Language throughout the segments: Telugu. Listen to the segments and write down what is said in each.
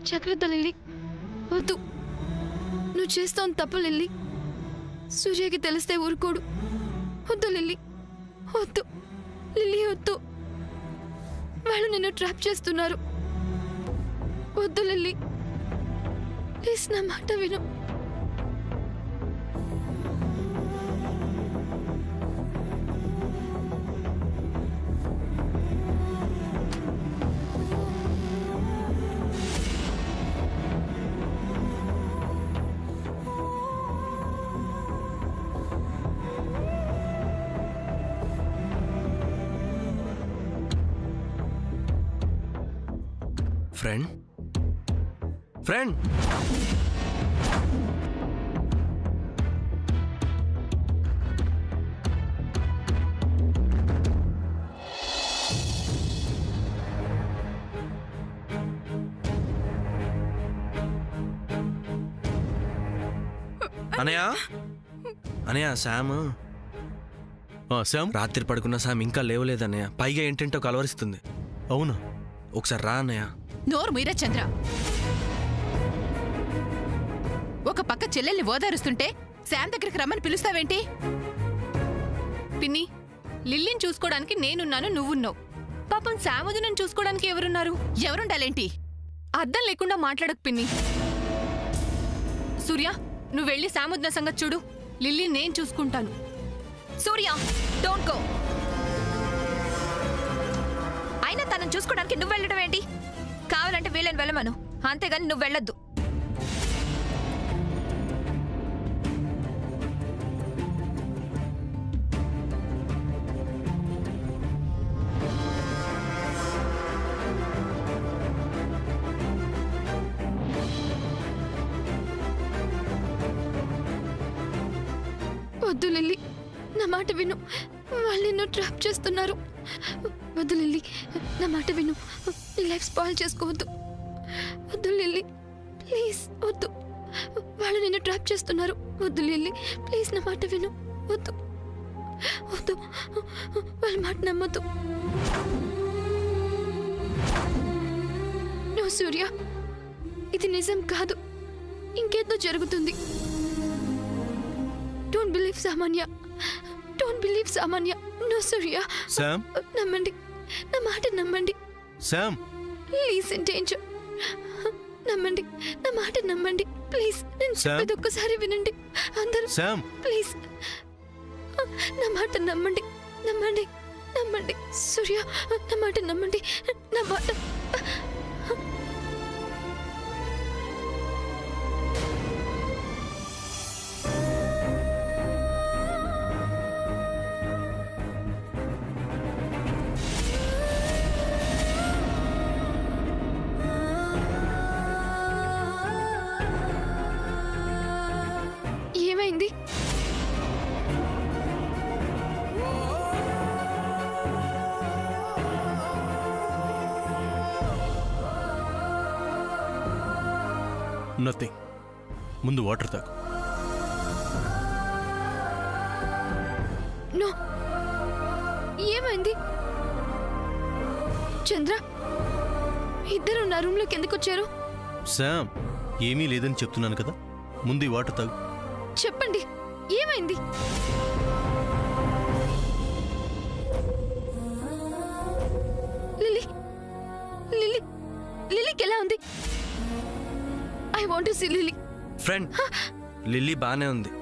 జాగ్రత్త లిల్లీ, వద్దు. నువ్వు చేస్తావు తప్పు లిల్లీ. సూర్యకి తెలిస్తే ఊరుకోడు. వద్దు లిల్లీ, వద్దు లిల్లీ, వద్దు. వాళ్ళు నిన్ను ట్రాప్ చేస్తున్నారు. వద్దు లిల్లీ, ప్లీజ్ నా మాట విను. ఫ్రెండ్ ఫ్రెండ్ అనయ్య అనయ్య శామ్ రాత్రి పడుకున్న శామ్ ఇంకా లేవలేదన్నయ్య. పైగా ఏంటంటో కలవరిస్తుంది. అవునా? ఒకసారి రా అన్నయ్య. నోరు మీరా చంద్ర. ఒక పక్క చెల్లెల్ని ఓదారుస్తుంటే శామ్ దగ్గరికి రమ్మని పిలుస్తావేంటి? పిన్ని, లిల్లీని చూసుకోవడానికి నేనున్నాను, నువ్వున్నావు. పాపం శామోజనని చూసుకోవడానికి ఎవరున్నారు? ఎవరుండాలేంటి? అర్థం లేకుండా మాట్లాడకు పిన్ని. సూర్య, నువ్వు వెళ్ళి శామోజన సంగతి చూడు. లిల్లీ నేను చూసుకుంటాను. సూర్య, డోంట్ గో. అయినా తనని చూసుకోవడానికి నువ్వు వెళ్ళడం ఏంటి? కావాలంటే వీళ్ళని వెళ్ళమను, అంతేగాని నువ్వు వెళ్ళొద్దు. వద్దు లిల్లీ, నా మాట విను. వాళ్ళు నిన్ను ట్రాప్ చేస్తున్నారు. వద్దు లిల్లీ, నా మాట విను. నీ లైఫ్ స్పాయిల్ చేసుకోవద్దు. వద్దు లిల్లీ, ప్లీజ్ వద్దు. వాళ్ళు నిన్ను ట్రాప్ చేస్తున్నారు. వద్దు లిల్లీ, ప్లీజ్ నా మాట విను. వద్దు వద్దు, వాళ్ళ మాట నమ్మద్దు. నో సూర్య, ఇది నిజం కాదు. ఇంకేదో జరుగుతుంది. డోంట్ బిలీవ్ సామాన్య. డోంట్ బిలీవ్ సామాన్య. నో సూర్య. శామ్, నమ్మండి, నా మాట నమ్మండి. Sam, please in danger. నమ్మండి, నా మాట నమ్మండి ప్లీజ్. నేను చెప్పేది ఒక్కసారి వినండి అందరూ. శామ్, ప్లీజ్ నా మాట నమ్మండి. నమ్మండి, నమ్మండి సూర్య, నా మాట నమ్మండి. నా మాట. ఏమైంది? నథింగ్. ముందు వాటర్ తాగు. నో, ఏమైంది? చంద్ర, ఇద్దరు నా రూమ్ లోకి ఎందుకు వచ్చారు? శామ్, ఏమీ లేదని చెప్తున్నాను కదా, ముందు వాటర్ తాగు. చెప్పండి, ఏమైంది? లిల్లీ, లిల్లీ, లిల్లీకి ఎలా ఉంది? I want to see Lily. Friend, Lily బానే ఉంది.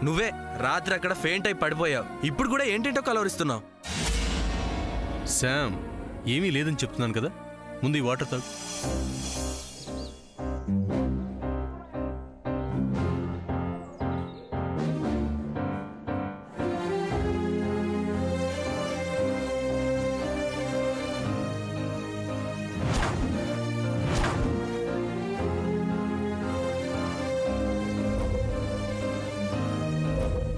నువ్వే రాత్రి అక్కడ ఫెయింట్ అయి పడిపోయావు. ఇప్పుడు కూడా ఏంటంటో కలవరిస్తున్నావు. శామ్, ఏమీ లేదని చెప్తున్నాను కదా, ముందు వాటర్ తాగు.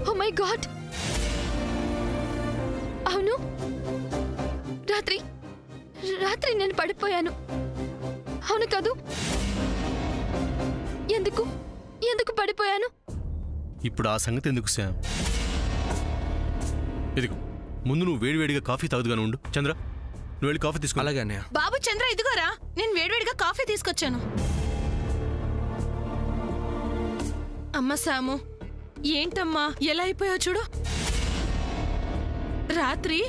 ఓ మై గాడ్, అవును, రాత్రి రాత్రి నేను పడిపోయాను. అవును కాదు? ఎందుకు ఎందుకు పడిపోయాను? ఇప్పుడు ఆ సంగతి ఎందుకు శామ్? ఇదిగో, ముందు నువ్వు వేడివేడిగా కాఫీ తాగుదుగానే ఉండు. చంద్ర, నువ్వు వెళ్ళి కాఫీ తీసుకో. అలాగే అన్నయ్య. బాబు చంద్ర ఇదిగోరా, నేను వేడివేడిగా కాఫీ తీసుకొచ్చాను. అమ్మ శాము, ఏంటమ్మా ఎలా అయిపోయావు చూడు. రాత్రి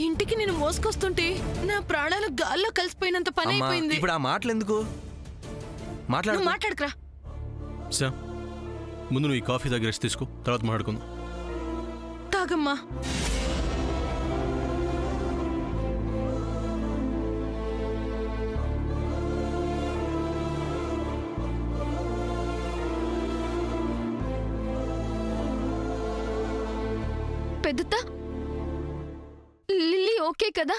ఇంటికి నేను మోసుకొస్తుంటే నా ప్రాణాలు గాల్లో కలిసిపోయినంత పని అమ్మా, అయిపోయింది. ఇప్పుడు ఆ మాటలు ఎందుకు? నువ్వు మాట్లాడకరా. శ్యామ్, ముందు నువ్వు ఈ కాఫీ దగ్గర రెస్ట్ తీసుకో, తర్వాత మాట్లాడుకుందాం. తాగమ్మా. పెద్దత్త, లిల్లీ ఓకే కదా?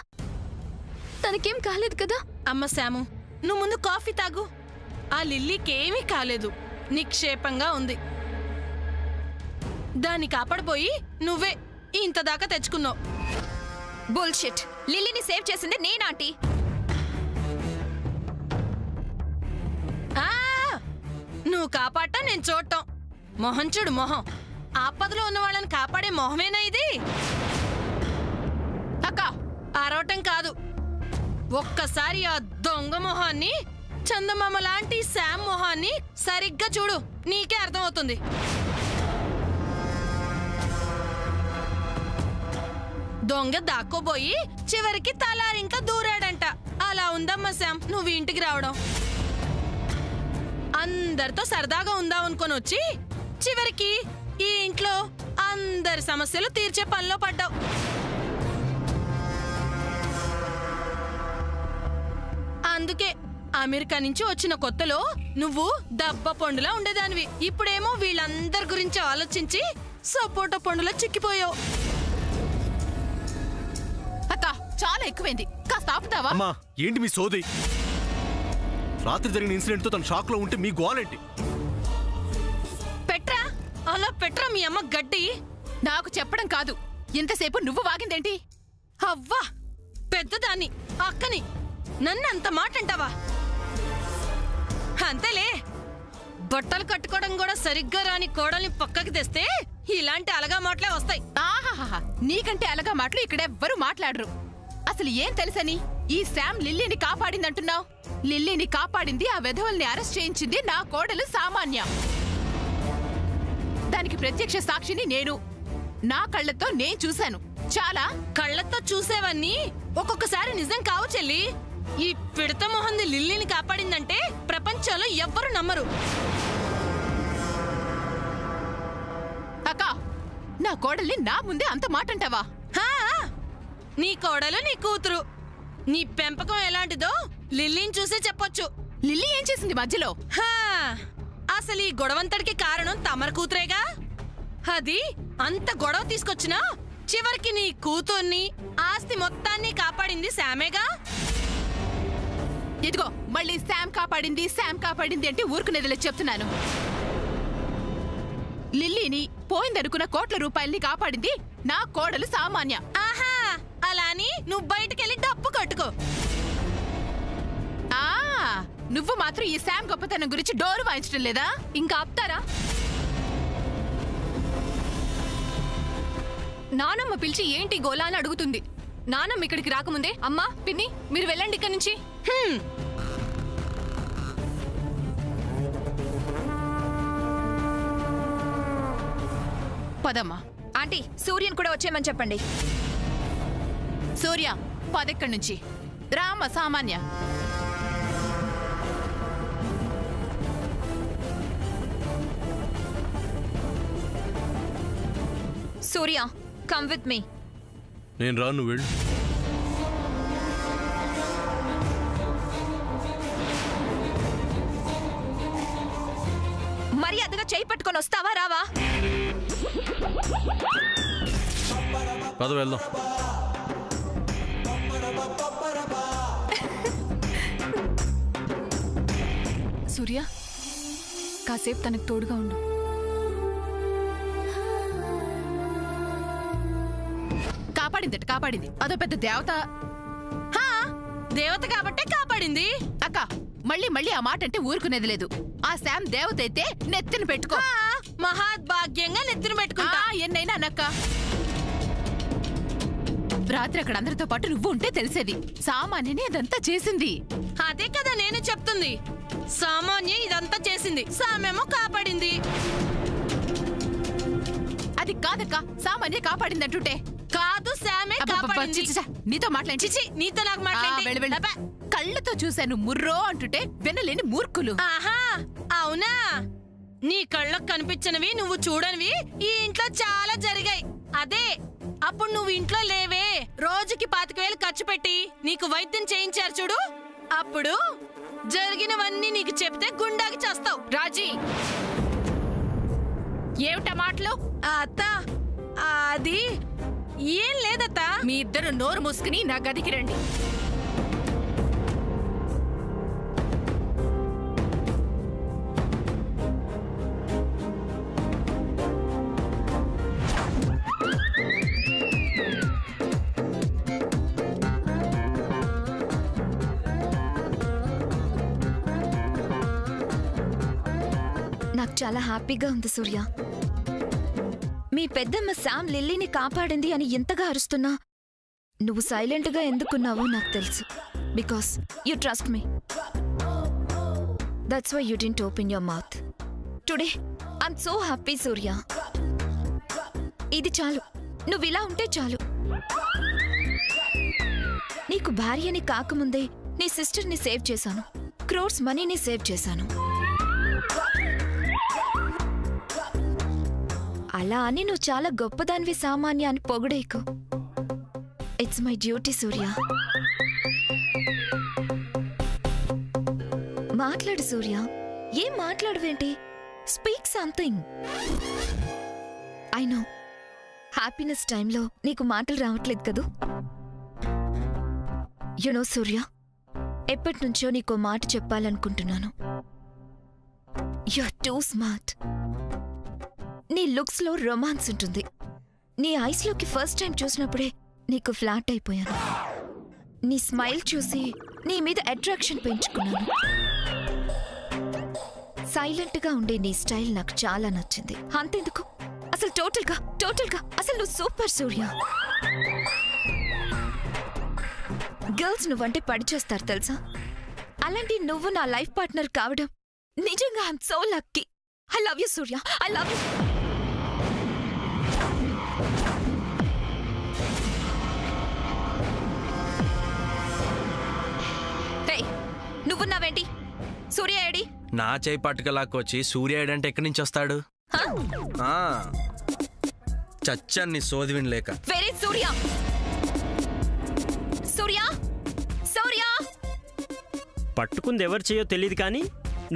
తనకేం కాలేదు కదా? అమ్మ శాము, నువ్వు ముందు కాఫీ తాగు. ఆ లిల్లీకేమీ కాలేదు, నిక్షేపంగా ఉంది. దాన్ని కాపాడబోయి నువ్వే ఇంత దాకా తెచ్చుకున్నావు. బుల్షిట్. లిల్లీని సేవ్ చేసింది నేనాంటీ. నువ్వు కాపాడటం నేను చూడటం. మొహం చూడు మొహం. ఆపదలో ఉన్న వాళ్ళని కాపాడే మొహమేనా ఇది? అక్క, అరవటం కాదు. ఒక్కసారి ఆ దొంగ మొహాన్ని, చందమామ లాంటి శామ్ మొహాన్ని సరిగ్గా చూడు, నీకే అర్థమవుతుంది. దొంగ దాక్కోబోయి చివరికి తలారింకా దూరాడంట. అలా ఉందమ్మా శామ్ నువ్వు ఇంటికి రావడం. అందరితో సరదాగా ఉందామనుకొని వచ్చి చివరికి ఈ ఇంట్లో అందరి సమస్యలు తీర్చే పనిలో పడ్డావు. అందుకే అమెరికా నుంచి వచ్చిన కొత్తలో నువ్వు దబ్బ పండులా ఉండేదానివి. ఇప్పుడేమో వీళ్ళందరి గురించి ఆలోచించి సపోటా పండులా చిక్కిపోయావు. అక్క, చాలా ఎక్కువైంది, కాస్త ఆపుతావా? అమ్మా, ఏంటి మీ సోది? రాత్రి జరిగిన ఇన్సిడెంట్ తో తన షాక్ లో ఉంటే మీ గోలేంటి? పెట్రా, అలా పెట్రా మీ అమ్మ గడ్డి. నాకు చెప్పడం కాదు, ఇంతసేపు నువ్వు వాగిందేంటి? అవ్వా, పెద్దదాన్ని అక్కని నన్ను అంత మాట అంటావా? అంతేలే, బట్టలు కట్టుకోవడం కూడా సరిగ్గా రాని కోడల్ని పక్కకి తెస్తే ఇలాంటి అలగా మాటలే వస్తాయి. ఆహాహా, నీకంటే అలగా మాటలు ఇక్కడెవ్వరూ మాట్లాడరు. అసలు ఏం తెలుసని ఈ శామ్ లిల్లీని కాపాడిందంటున్నావు? లిల్లీని కాపాడింది, ఆ వెధవల్ని అరెస్ట్ చేయించింది నా కోడలు సామాన్య. దానికి ప్రత్యక్ష సాక్షిని నేను. నా కళ్ళతో నేను చూశాను. చాలా కళ్ళతో చూసేవన్నీ ఒక్కొక్కసారి నిజం కావు చెల్లి. ఈ పిడత మొహంది లిల్లీని కాపాడిందంటే ప్రపంచంలో ఎవ్వరూ నమ్మరు. అక్క, నా కోడల్ని నా ముందే అంత మాట అంటావా? నీ కోడలు నీ కూతురు. నీ పెంపకం ఎలాంటిదో లిల్లీని చూసే చెప్పొచ్చు. లిల్లీ ఏం చేసింది మధ్యలో? అసలు ఈ గొడవంతడికి కారణం తమర కూతురేగా. అది అంత గొడవ తీసుకొచ్చినా చివరికి నీ కూతుర్ని, ఆస్తి మొత్తాన్ని కాపాడింది శామేగా. ఇదిగో మళ్ళీ శామ్ కాపాడింది అంటే ఊరుకునేదిలే చెప్తున్నాను. లిల్లీని పోయిందనుకున్న కోట్ల రూపాయల్ని కాపాడింది నా కోడలు సామాన్య. ఆహా, అలాని నువ్వు బయటకెళ్ళి డబ్బు కట్టుకో. నువ్వు మాత్రం ఈ శామ్ గొప్పతనం గురించి డోరు వాయించడం లేదా? ఇంకా ఆపుతారా? నానమ్మ పిలిచి ఏంటి గోలా అని అడుగుతుంది. నానమ్మ ఇక్కడికి రాకముందే అమ్మా, పిన్ని, మీరు వెళ్ళండి ఇక్కడి నుంచి. పదమ్మా. ఆంటీ, సూర్యన్ కూడా వచ్చేయమని చెప్పండి. సూర్య, పదెక్కడి నుంచి. రామ సామాన్య. సూర్య, కమ్ విత్ మీ. నేను రాను, నువ్వు వెళ్ళు. మర్యాదగా చేయి పట్టుకొని వస్తావా రావా? పద వెళ్దాం. సూర్య, కాసేపు తనకు తోడుగా ఉండు. కాపాడింది. అదో పెద్ద దేవత. దేవత కాబట్టే కాపాడింది. అక్క, మళ్ళీ ఆ మాట అంటే ఊరుకునేది లేదు. ఆ శామ్ దేవత అయితే నెత్తిన పెట్టుకో. మహాద్భాగ్యంగా నెత్తిన పెట్టుకుంటా. ఎన్నైనా అనక్క. రాత్రి అక్కడ అందరితో పాటు నువ్వు ఉంటే తెలిసేది. సామాన్యని అదంతా చేసింది. అదే కదా నేను చెప్తుంది. సామాన్య ఇదంతా చేసింది, సామేమో కాపాడింది. అది కాదక్క, సామాన్య కాపాడింది అంటుంటే. కాదు, సామే కాపాడింది. నీతో మాట్లాడి చిచి, నీతో నాకు మాట్లాడి. కళ్ళతో చూశాను ముర్రో అంటుంటే వినలేని మూర్ఖులు. ఆహా, అవునా? నీ కళ్ళకు కనిపించినవి నువ్వు చూడనివి ఈ ఇంట్లో చాలా జరిగాయి. అదే అప్పుడు నువ్వు ఇంట్లో లేవే, రోజుకి 25,000 ఖర్చు పెట్టి నీకు వైద్యం చేయించారు చూడు, అప్పుడు జరిగినవన్నీ నీకు చెప్తే గుండాకి చేస్తావు. రాజీ, ఏమిటా మాటలు? అత్త, అది ఏం లేదత్త. మీ ఇద్దరు నోరు మూసుకుని నా గదికి రండి. నాకు చాలా హ్యాపీగా ఉంది సూర్య. మీ పెద్దమ్మ శామ్ లిల్లీని కాపాడింది అని ఎంతగా అరుస్తున్నా నువ్వు సైలెంట్గా ఎందుకున్నావో నాకు తెలుసు. Because you trust me. That's why you didn't open your mouth. Today I'm so happy Surya. ఇది చాలు, నువ్వు ఇలా ఉంటే చాలు. నీకు భార్యని కాకముందే నీ సిస్టర్ని సేవ్ చేశాను, క్రోర్స్ మనీని సేవ్ చేశాను. అలా అని నువ్వు చాలా గొప్పదానివి సామాన్య అని పొగడేకు. It's my duty Surya. మాట్లాడు సూర్య. ఏం మాట్లాడవేంటి? Speak something. I know happiness టైంలో నీకు మాటలు రావట్లేదు కదూ. యునో సూర్య, ఎప్పటి నుంచో నీకో మాట చెప్పాలనుకుంటున్నాను. You're too smart. నీ లుక్స్ లో రొమాన్స్ ఉంటుంది. నీ ఐస్ లోకి ఫస్ట్ టైం చూసినప్పుడే నీకు ఫ్లాట్ అయిపోయాను. నీ స్మైల్ చూసి నీ మీద అట్రాక్షన్ పెంచుకున్నాను. సైలెంట్ గా ఉండే నీ స్టైల్ నాకు చాలా నచ్చింది. అంతెందుకు, అసలు టోటల్గా అసలు నువ్వు సూపర్ సూర్య. గర్ల్స్ నువ్వంటే పడిచేస్తారు తెలుసా. అలాంటి నువ్వు నా లైఫ్ పార్ట్నర్ కావడం నిజంగా I'm so lucky. I love you Surya, I love you. నువ్వున్నావేంటి? సూర్య ఏడి? నా చేయి పట్టుకలాక్కొచ్చి సూర్య ఏడంటే ఎక్కడి నుంచి వస్తాడు? చచ్చాన్ని సోది వినలేక. వెరీ సూర్య, సూర్య, సూర్య. పట్టుకుంది ఎవరు చేయో తెలియదు కానీ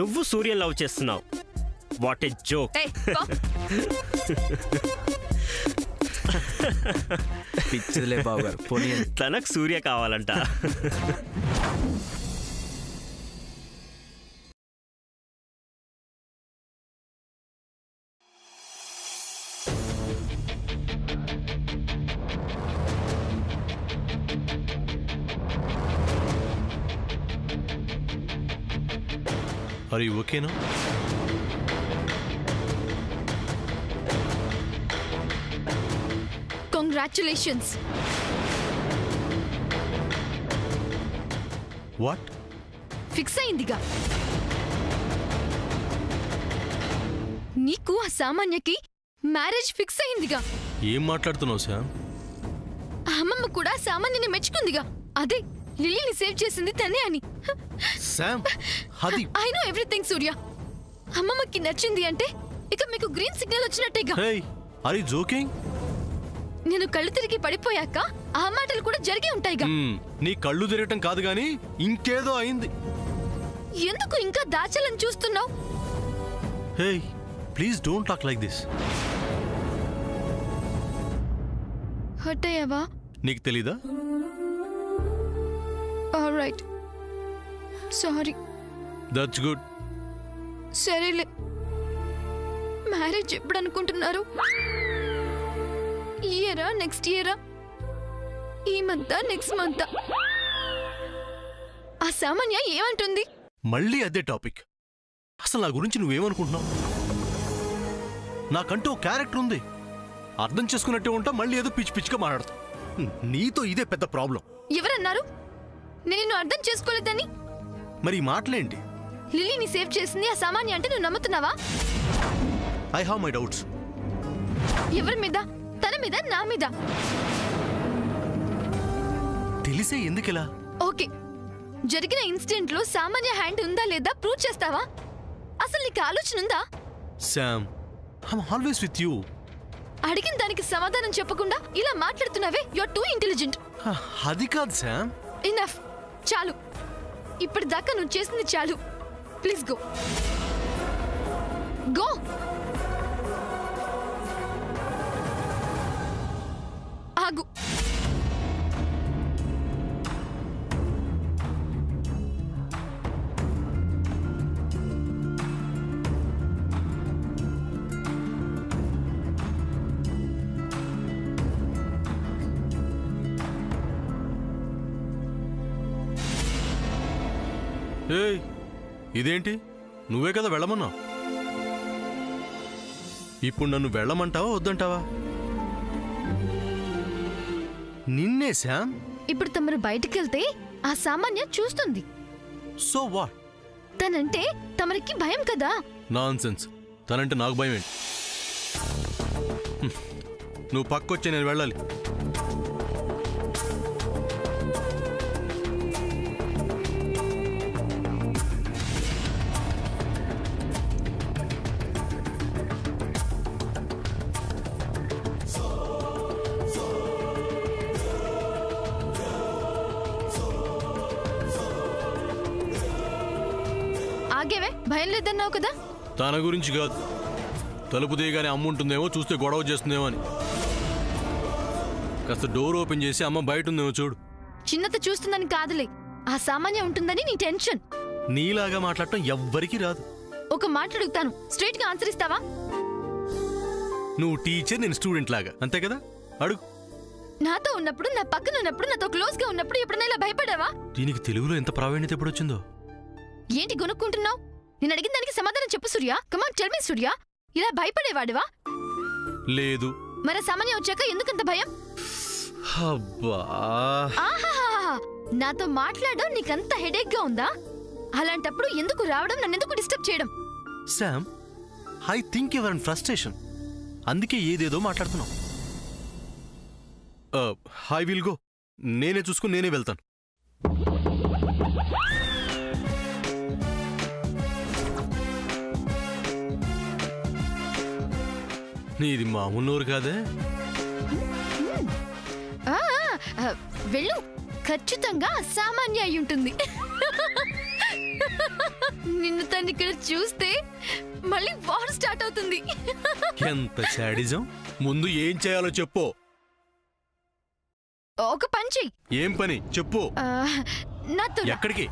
నువ్వు సూర్య లవ్ చేస్తున్నావు. What a joke. పిచ్చిదిలే బాబు గారు, పోనీ. తనకు సూర్య కావాలంట. Are you okay now? Congratulations. What? Fix అయిందిగా. నీకు ఆ సామాన్యకి మ్యారేజ్ ఫిక్స్ అయిందిగా. ఏం మాట్లాడుతున్నావు శామ్? అమ్మమ్మ కూడా సామాన్యని మెచ్చుకుందిగా. అదే లిల్లీని సేవ్ చేసింది తనే అని. శామ్, అది ఐ నో ఎవ్రీథింగ్ సూర్య. అమ్మమ్మకి నచ్చింది అంటే ఇక మీకు గ్రీన్ సిగ్నల్ వచ్చినట్టేగా. Hey, are you joking? నేను కళ్ళు తిరిగి పడిపోయాక ఆ మాటలు కూడా జరిగి ఉంటాయిగా. నీ కళ్ళు తిరగటం కాదు గాని ఇంకేదో అయింది. ఎందుకు ఇంకా దాచాలని చూస్తున్నావు? Hey, please don't talk like this. Hurt అయ్యావా? నీకు తెలీదా? Alright, sorry. That's good. సరేలే, మ్యారేజ్ ఎప్పుడు అనుకుంటున్నారు? ఈ ఇయరా, నెక్స్ట్ ఇయరా? ఈ మంతా, నెక్స్ట్ మంతా? ఆ సామాన్య ఏమంటుంది? మళ్ళీ అదే టాపిక్. అసలు నా గురించి నువ్వేమనుకుంటున్నావు? నాకంటూ ఒక క్యారెక్టర్ ఉంది. అర్థం చేసుకున్నట్టే ఉంటా, మళ్ళీ ఏదో పిచ్చి పిచ్చిగా మాట్లాడతావు. నీతో ఇదే పెద్ద ప్రాబ్లం. ఎవరన్నారు నేను నిన్ను అర్థం చేసుకోలేదని? మరి ఈ మాటలేంటి? లిల్లీని సేవ్ చేసింది ఆ సామాన్య అంటే నువ్వు నమ్ముతున్నావా? I have my doubts. ఎవరి మీద? తన మీద, నా మీద? తెలిసే ఎందుకిలా? ఓకే, జరిగిన ఇన్సిడెంట్ లో సామాన్య హ్యాండ్ ఉందా లేదా ప్రూవ్ చేస్తావా? అసలు నీకు ఆలోచన ఉందా? Sam, I'm always with you. అడిగిన దానికి సమాధానం చెప్పకుండా ఇలా మాట్లాడుతున్నావే, యు ఆర్ టూ ఇంటెలిజెంట్. అది కాదు శామ్. ఇనఫ్, చాలు. ఇప్పటిదాకా నువ్వు చేసింది చాలు. Please go go. ఆగు. ఏయ్, ఇదేంటి? నువ్వే కదా వెళ్ళమన్నావు. ఇప్పుడు నన్ను వెళ్ళమంటావా వద్దంటావా? నిన్నే శామ్. ఇప్పుడు తమరు బయటికి వెళ్తే ఆ సామాన్య చూస్తుంది. So what? తనంటే తమరికి భయం కదా. నాన్సెన్స్. తనంటే నాకు భయం ఏంటి? నువ్వు పక్కొచ్చే నేను వెళ్ళాలి. ఆగేవే, భయం లేదన్నావు కదా. తన గురించి కాదు, తలుపు తీయగానే అమ్మ ఉంటుందేమో, చూస్తే గొడవ చేస్తుందేమో అని. కాస్త డోర్ ఓపెన్ చేసి అమ్మ బయట ఉందేమో చూడు. చిన్నత చూస్తుందని కాదులే, ఆ సామాన్య ఉంటుందని నీ టెన్షన్. నీలాగా మాట్లాడటం ఎవ్వరికీ రాదు. ఒక మాట అడుగుతాను, స్ట్రైట్ గా ఆన్సర్ ఇస్తావా? నువ్వు టీచర్, నేను స్టూడెంట్ లాగా, అంతే కదా? అడుగు. నాతో ఉన్నప్పుడు, నా పక్కన ఉన్నప్పుడు, నాతో క్లోజ్ గా ఉన్నప్పుడు ఎప్పుడైనా ఇలా భయపడావా? దీనికి తెలుగులో ఎంత ప్రావీణ్యత ఎప్పుడు వచ్చిందో? ఏంటి గొనుక్కుంటున్నావు? నేను అడిగిన దానికి సమాధానం చెప్పు సూర్య. కమాన్ టెల్ మీ సూర్య. ఇలా భయపడేవాడివా? లేదు. మరి సామాన్య వచ్చాక ఎందుకంత భయం? ఆహాహా, నాతో మాట్లాడడం నీకంత హెడేక్ గా ఉందా? అలాంటప్పుడు ఎందుకు రావడం, నన్నెందుకు డిస్టర్బ్ చేయడం? Sam, I think your in frustration. అందుకే ఏదేదో మాట్లాడుతున్నావు. I will go. నేనే చూసుకుని నేనే వెళ్తాను. నీది మామూలు నోరు కాదే. వెళ్ళు, ఖచ్చితంగా సామాన్య అయి ఉంటుంది. నిన్ను తను ఇక్కడ చూస్తే మళ్ళీ వార్ స్టార్ట్ అవుతుంది. ఎంత శాడిజం. ముందు ఏం చేయాలో చెప్పు. ఒక పని చెయ్యి. ఏం పని చెప్పు. నాతో ఎక్కడికి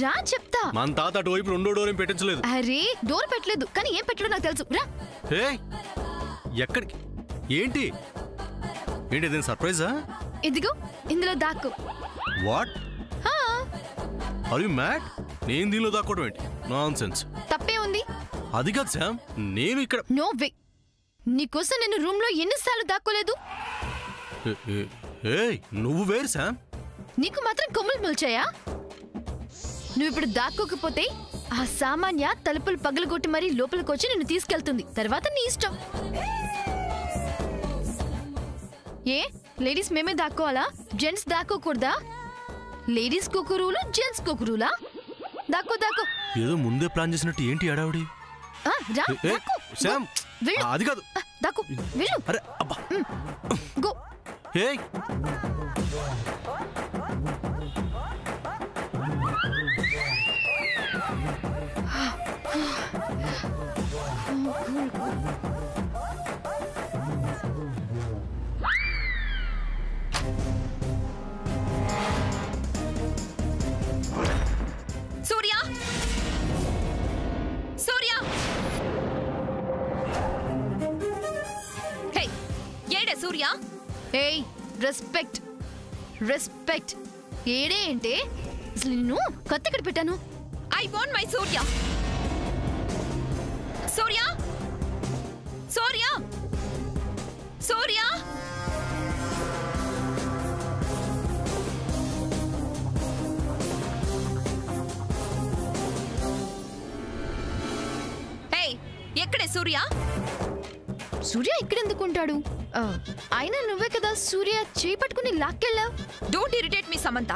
రా చెప్తా. మన తాత అటువైపు రెండో డోర్ ఏం పెట్టించలేదు. అరే, డోర్ పెట్టలేదు, కానీ ఏం పెట్టలో నాకు తెలుసు. రా. ఎక్కడికి? ఏంటి ఏంటి ఏదైనా సర్ప్రైజా? ఇదిగో ఇందులో దాక్కు. వాట్? Are you mad? నేను దీనిలో దాక్కోవడం ఏంటి? నాన్సెన్స్. తప్పే ఉంది. అది కాదు శామ్, నేను ఇక్కడ. No way. నీకోసం నేను రూమ్ లో ఎన్నిసార్లు దాక్కోలేదు. నువ్వు వేరు శామ్. నీకు మాత్రం కొమ్ములు మొల్చాయా? నువ్వు ఇప్పుడు దాక్కోకపోతే ఆ సామాన్య తలుపులు పగలగొట్టి మరీ లోపలికొచ్చి నిన్ను తీసుకెళ్తుంది. తర్వాత నీ ఇష్టం. ఏ లేడీస్ మేమే దాక్కోవాలా? జెంట్స్ దాక్కోకూడదా? లేడీస్ కుకురులు, జెంట్స్ కుకురులా? దాక్కో దాక్కో. ఏదో ముందే ప్లాన్ చేసినట్టు ఏంటి అడావిడి? అది కాదు. దాక్కో, వెళ్ళు. అరే అబ్బా, గో. ఏయ్, సూర్య, సూర్య, హే, ఏడే సూర్య? ఏయ్, రెస్పెక్ట్ రెస్పెక్ట్. ఏడే అంటే అసలు నిన్ను కత్తిక్కడ పెట్టాను. ఐ వాంట్ మై సూర్య. సూర్య, సూర్య, సూర్య. ఎక్కడే సూర్య? సూర్య ఇక్కడెందుకుంటాడు? అయినా నువ్వే కదా సూర్య చేయి పట్టుకుని లాక్కెళ్ళావు. Don't irritate me Samantha.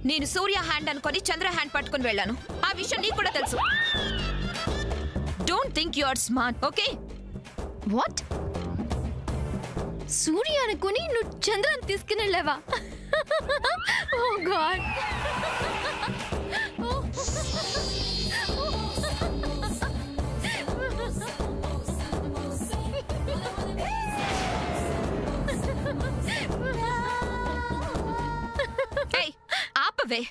నేను సూర్య హ్యాండ్ అనుకొని చంద్ర హ్యాండ్ పట్టుకుని వెళ్ళాను. ఆ విషయం నీకు కూడా తెలుసు. Don't think you are smart, okay? What? Surya అనుకుని నువ్వు చంద్రని తీసుకుని వెళ్ళావా? Oh god. ఏయ్, ఆపవే.